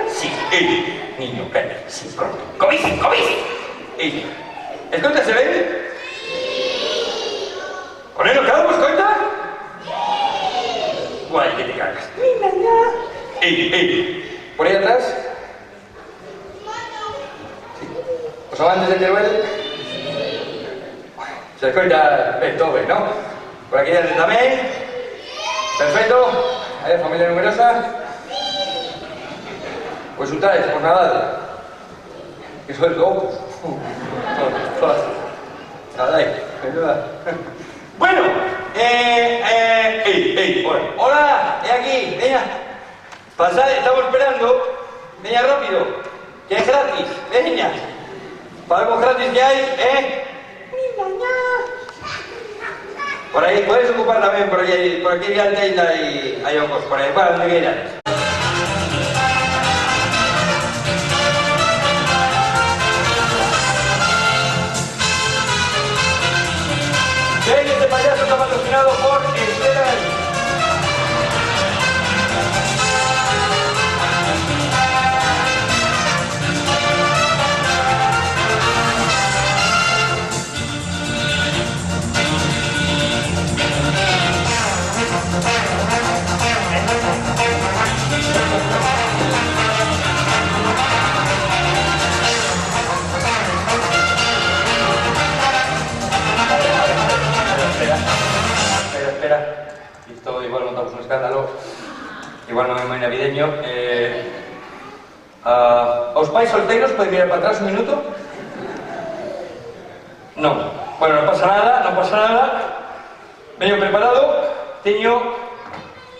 Sí, niño, calla, sí, pronto. Comici, comici. Escoita, se ven? Con él, cada uno escoita? Guay, que te cagas. Por ahí atrás. Sí. Os amantes de Teruel. Se escoita todo ben, ¿no? Por aquí dentro también. Perfecto. Familia numerosa. Pues ustedes, por nada. Que soy loco. Nada ahí. Bueno, hola, aquí, venga. Pasad, estamos esperando. Venga rápido, que es gratis, venga. Para algo gratis que hay, Por ahí, puedes ocupar también, por aquí hay ojos, por ahí, para donde quieras. Este payaso está patrocinado por Estela. Espera, esto igual montamos un escándalo, igual no es muy navideño. ¿Os pais solteros? ¿Podéis mirar para atrás un minuto? No. Bueno, no pasa nada. Vengo preparado, tengo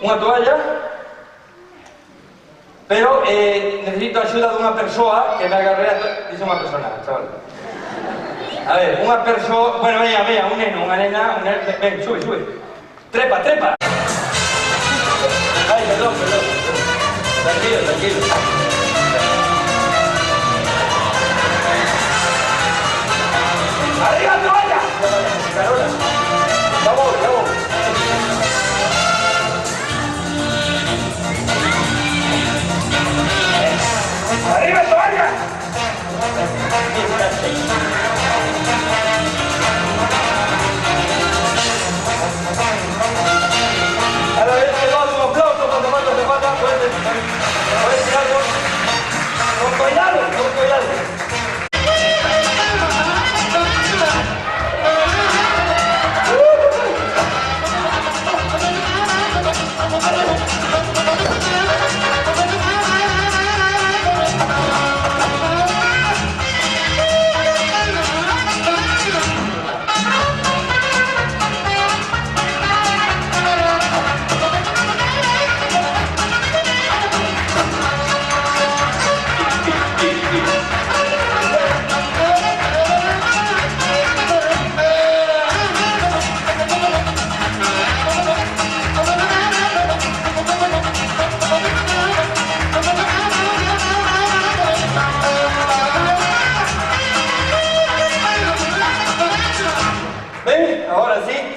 una toalla, pero necesito ayuda de una persona que me agarre dice una persona, chaval. A ver, una persona... Bueno, venga, un neno, una nena... Ven, sube. Trepa. Ay, perdón. Tranquilo. ¡Arriba, toalla! Carola. Vamos. ¡Arriba, toalla! A la vez que doy un aplauso cuando más hace falta, puedes tirarlo con cuidado.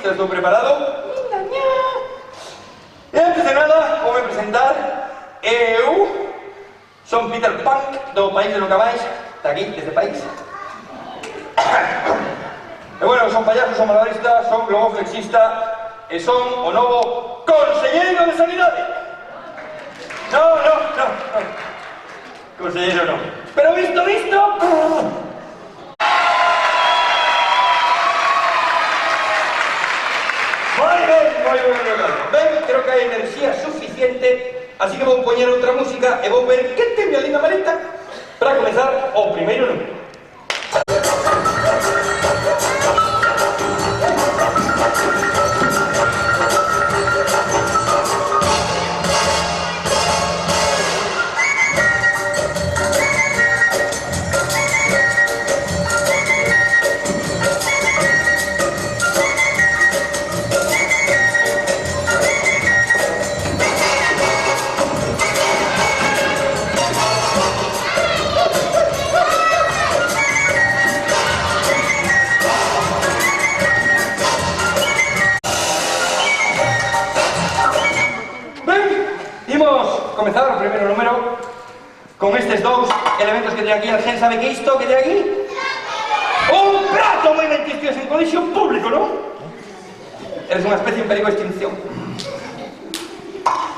¿Estoy preparado? Y antes de nada, vou me presentar. Eu son Peter Punk, do país de nunca máis. Está aquí, deste país. E bueno, son payaso, son malabarista, son globoflexista e son o novo conselleiro de sanidade. No. Conselleiro non. Pero visto... Muy bien. Ben, creo que hai enerxía suficiente, así que vou poñer outra música e vou ver que ten a linda maleta para comezar o primeiro número. primeiro número, con estes dous elementos que ten aquí, alguén sabe que isto que ten aquí? Un prato moi ventistíos en colexio público, non? Eres unha especie en perigo de extinción.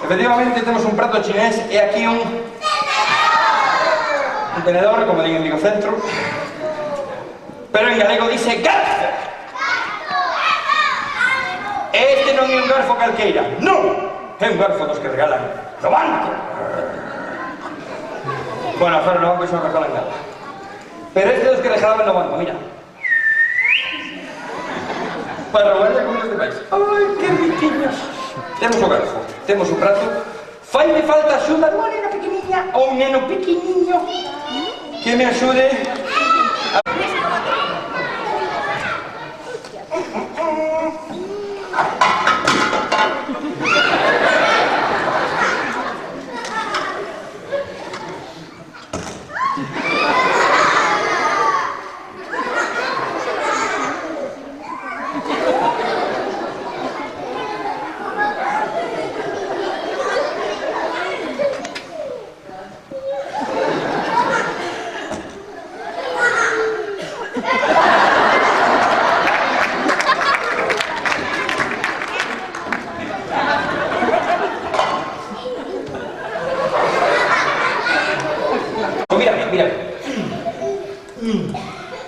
Efectivamente, temos un prato chinés e aquí un tenedor, como digo en Vigo Centro, pero en galego dice garfo. Este non é un garfo calqueira, non! É un garfo dos que regalan no banco. Bueno, claro, no banco iso non regalan nada. Pero este dos que regalaban no banco, mira. Para robarle con este país. Ai, que riquiños. Temos o garfo, temos o prato. Faime falta axuda dunha nena pequeniña ou un neno pequeniño que me axude a...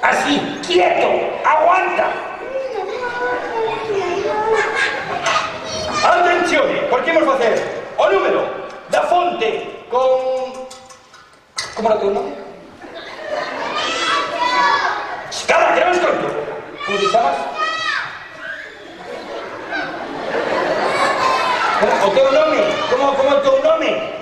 Así, quieto, aguanta. Atención, porque vamos a hacer o número da fonte con... ¿Cómo era tu nombre? Cala, que non escoito. Como te chamas? O teu nome? Como o teu nome?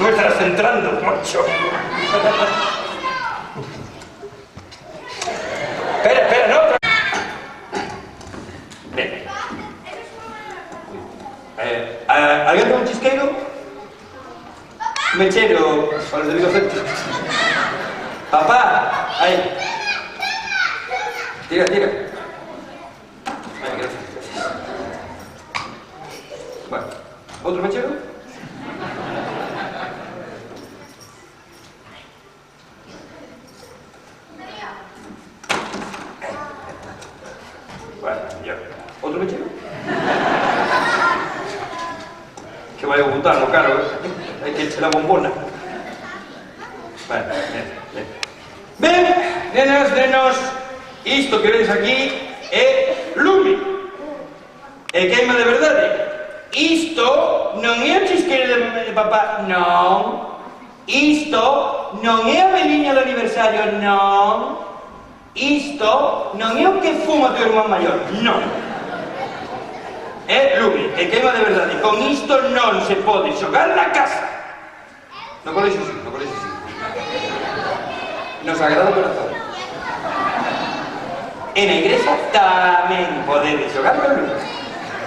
No estás entrando, macho. Espera, no. Bien. ¿Alguien tiene un chisqueiro? Mechero, para los de Vigo Centro. Papá, ahí. Tira. Gracias. Bueno, ¿otro mechero? Bueno, ya. ¿Otro mechero? Que vaya a botar, claro, hay que echar la bombona. Bueno, bien, nenos, isto que veis aquí é lume. E queima de verdade. Isto non é o chisqueiro de papá, non. Isto non é a veliña do aniversario, non. Isto non é o que fuma teu irmán maior, non. É lume, e queima de verdade. Con isto non se pode xogar na casa. No colexo sí. No Sagrado Corazón. E na igrexa tamén podedes xogar con lume.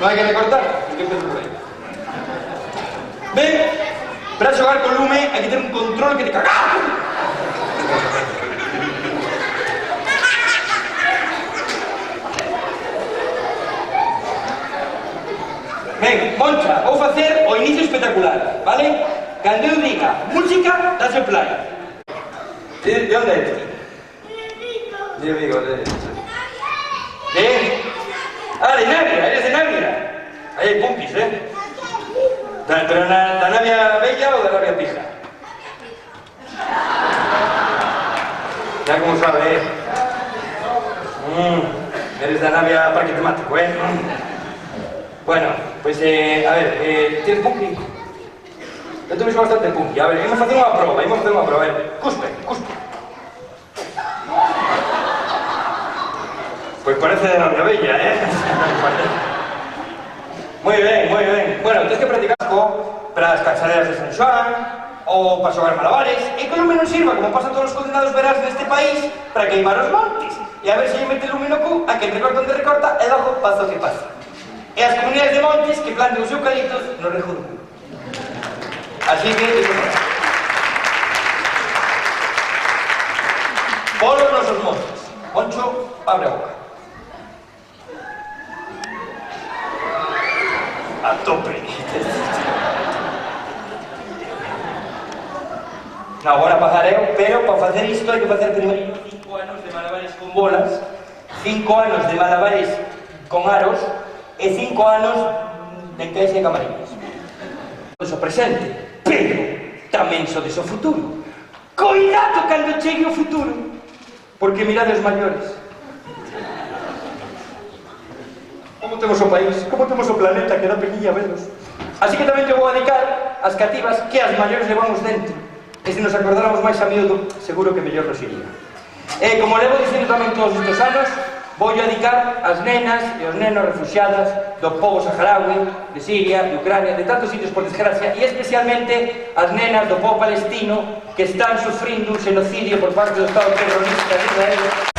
Non hai que recortar, porque empezo por aí. Ben, para xogar con lume hai que ter un control que te cagas. Ben, Moncha, vou facer o inicio espectacular, vale? Cando eu diga música, das o play. De onde é ti? De Vigo, de Navia, eres de Navia. Aí hai punkis, Pero da Navia bella ou da Navia pija? Ya como sabe, eres da Navia parque temático, Bueno, pues, a ver, ¿tienes punky? Yo te visto bastante punky. A ver, vamos a hacer una prueba, A ver, cuspe. Pues parece de Navia Bella, Muy bien. Bueno, tienes que practicar para las cansaderas de San Xoán o para xogar malabares. E que o lume non sirva, como pasa a todos os condenados verás neste país, para queimar os montes. E a ver se lle mete lume no cu a quen recorta onde recorta e logo pasa o que pasa. E as comunidades de montes que planten os eucaliptos no rejo do cu. Así que... Polos nosos montes. Moncho, abre a boca. a tope. No, agora pagareu, pero para facer isto hai que facer primeiro 5 anos de malabares con bolas, 5 anos de malabares con aros e 5 anos de encaixe de camarines. Sodes o presente, pero tamén sodes o futuro. Coidado cando chegue o futuro, porque mirade os maiores. Como temos o país, como temos o planeta que dá pequilla a veros. Así que tamén te vou dedicar as cativas que as maiores levamos dentro. E se nos acordáramos máis a miúdo, seguro que mellor nos iría. E como levo dicindo tamén todos estes anos, vou dedicar as nenas e os nenos refugiadas do povo saharaui, de Siria, de Ucrania, de tantos sitios por desgracia, e especialmente as nenas do povo palestino que están sufrindo un xenocidio por parte do Estado terrorista de Israel.